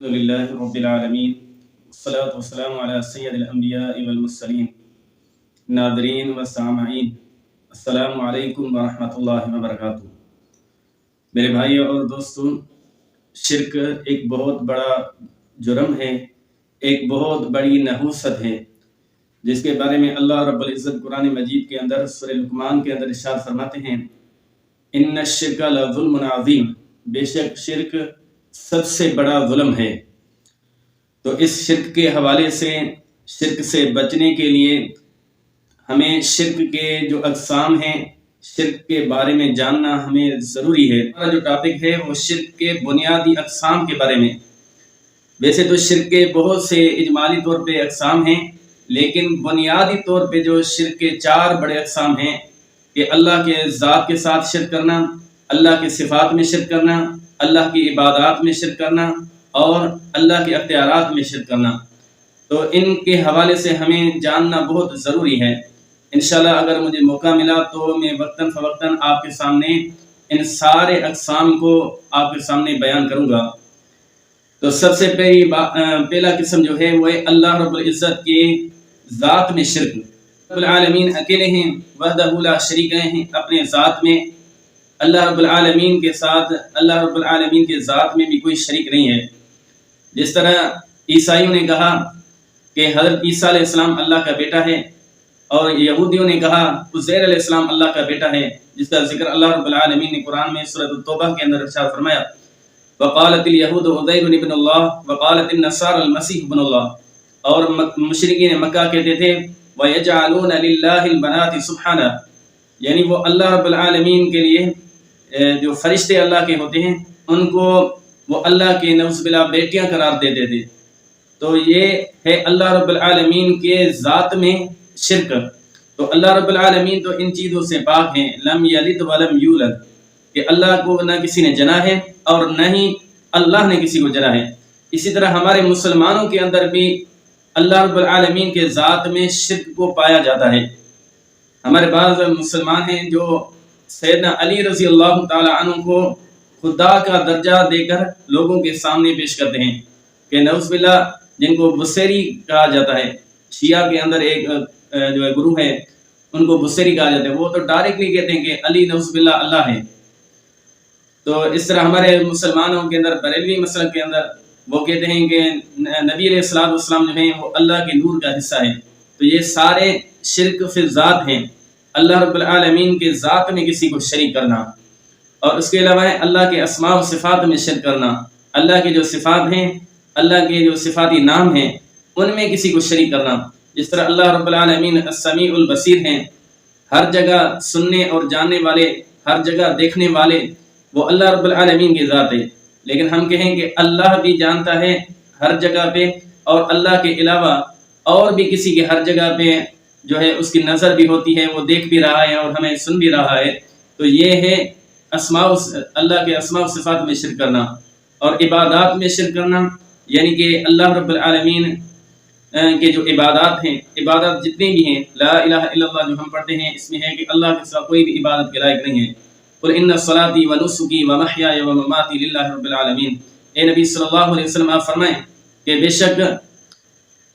الحمد لله رب العالمين والصلاة والسلام على سید الانبیاء والمرسلین ناظرین و سامعین السلام علیکم ورحمۃ اللہ وبرکاتہ۔ میرے بھائیوں اور دوستوں، شرک ایک بہت بڑا جرم ہے، ایک بہت بڑی نحوست ہے، جس کے بارے میں اللہ رب العزت قرآن مجید کے اندر سورہ لقمان کے اندر ارشاد فرماتے ہیں، ان الشرک لظلم عظیم، بے شک شرک سب سے بڑا ظلم ہے۔ تو اس شرک کے حوالے سے، شرک سے بچنے کے لیے ہمیں شرک کے جو اقسام ہیں، شرک کے بارے میں جاننا ہمیں ضروری ہے۔ ہمارا جو ٹاپک ہے وہ شرک کے بنیادی اقسام کے بارے میں۔ ویسے تو شرک کے بہت سے اجمالی طور پہ اقسام ہیں، لیکن بنیادی طور پہ جو شرک کے 4 بڑے اقسام ہیں کہ اللہ کے ذات کے ساتھ شرک کرنا، اللہ کے صفات میں شرک کرنا، اللہ کی عبادات میں شرک کرنا اور اللہ کے اختیارات میں شرک کرنا۔ تو ان کے حوالے سے ہمیں جاننا بہت ضروری ہے۔ انشاءاللہ اگر مجھے موقع ملا تو میں وقتاً فوقتاً آپ کے سامنے ان سارے اقسام کو آپ کے سامنے بیان کروں گا۔ تو سب سے پہلا قسم جو ہے وہ ہے اللہ رب العزت کی ذات میں شرک۔ رب العالمین اکیلے ہیں، وحدہ لا شریک ہیں اپنے ذات میں۔ اللہ رب العالمین کے ساتھ، اللہ رب العالمین کے ذات میں بھی کوئی شریک نہیں ہے۔ جس طرح عیسائیوں نے کہا کہ حضرت عیسیٰ علیہ السلام اللہ کا بیٹا ہے، اور یہودیوں نے کہا عزیر علیہ السلام اللہ کا بیٹا ہے، جس کا ذکر اللہ رب العالمین نے قرآن میں سورۃ التوبہ کے اندر ارشاد فرمایا، وقالت الیہود عزیر ابن اللہ وقالت النصارى المسیح ابن اللہ۔ اور مشرکین مکہ کہتے تھے وَيَجْعَلُونَ لِلَّهِ الْبَنَاتِ سُبْحَانَهُ، یعنی وہ اللہ رب العالمین کے لیے جو فرشتے اللہ کے ہوتے ہیں ان کو وہ اللہ کے نعوذ باللہ بیٹیاں قرار دیتے تھے۔ تو یہ ہے اللہ رب العالمین کے ذات میں شرک۔ تو اللہ رب العالمین تو ان چیزوں سے پاک ہیں، لم یلد ولم یولد، کہ اللہ کو نہ کسی نے جنا ہے اور نہ ہی اللہ نے کسی کو جنا ہے۔ اسی طرح ہمارے مسلمانوں کے اندر بھی اللہ رب العالمین کے ذات میں شرک کو پایا جاتا ہے۔ ہمارے بعض مسلمان ہیں جو سیدنا علی رضی اللہ تعالی عنہ کو خدا کا درجہ دے کر لوگوں کے سامنے پیش کرتے ہیں، کہ نعوذ باللہ جن کو بصیری کہا جاتا ہے، شیعہ کے اندر ایک جو ہے گروہ ہے، ان کو بصیری کہا جاتا ہے، وہ تو ڈائریکٹلی کہتے ہیں کہ علی نعوذ باللہ اللہ ہے۔ تو اس طرح ہمارے مسلمانوں کے اندر بریلوی مسلک کے اندر وہ کہتے ہیں کہ نبی علیہ الصلوۃ والسلام جو ہیں وہ اللہ کے نور کا حصہ ہے۔ تو یہ سارے شرک فی ذات ہیں، اللہ رب العالمین کے ذات میں کسی کو شریک کرنا۔ اور اس کے علاوہ اللہ کے اسماء و صفات میں شرک کرنا، اللہ کے جو صفات ہیں، اللہ کے جو صفاتی نام ہیں ان میں کسی کو شریک کرنا۔ جس طرح اللہ رب العالمین السمیع البصیر ہیں، ہر جگہ سننے اور جاننے والے، ہر جگہ دیکھنے والے، وہ اللہ رب العالمین کی ذات ہے۔ لیکن ہم کہیں کہ اللہ بھی جانتا ہے ہر جگہ پہ، اور اللہ کے علاوہ اور بھی کسی کے ہر جگہ پہ جو ہے اس کی نظر بھی ہوتی ہے، وہ دیکھ بھی رہا ہے اور ہمیں سن بھی رہا ہے۔ تو یہ ہے اللہ کے اسماء و صفات میں شرک کرنا۔ اور عبادات میں شرک کرنا، یعنی کہ اللہ رب العالمین کے جو عبادات ہیں، عبادات جتنی بھی ہیں، لا الہ الا اللہ جو ہم پڑھتے ہیں، اس میں ہے کہ اللہ کے سوا کوئی بھی عبادت کے لائق نہیں ہے۔ قل ان صلاتي ونسكي ومحياي ومماتي للہ رب العالمین۔ اے نبی صلی اللہ علیہ وسلم آپ فرمائیں کہ بے شک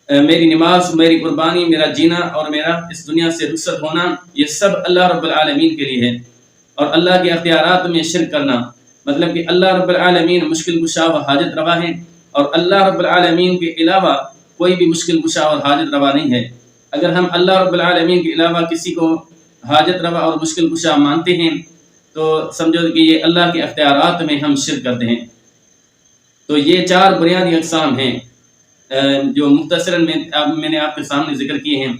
میری نماز، میری قربانی، میرا جینا اور میرا اس دنیا سے رخصت ہونا، یہ سب اللہ رب العالمین کے لیے ہے۔ اور اللہ کے اختیارات میں شرک کرنا، مطلب کہ اللہ رب العالمین مشکل کشا و حاجت روا ہے، اور اللہ رب العالمین کے علاوہ کوئی بھی مشکل کشا اور حاجت روا نہیں ہے۔ اگر ہم اللہ رب العالمین کے علاوہ کسی کو حاجت روا اور مشکل کشا مانتے ہیں تو سمجھو کہ یہ اللہ کے اختیارات میں ہم شرک کرتے ہیں۔ تو یہ 4 بنیادی اقسام ہیں جو مختصراً میں نے آپ کے سامنے ذکر کیے ہیں۔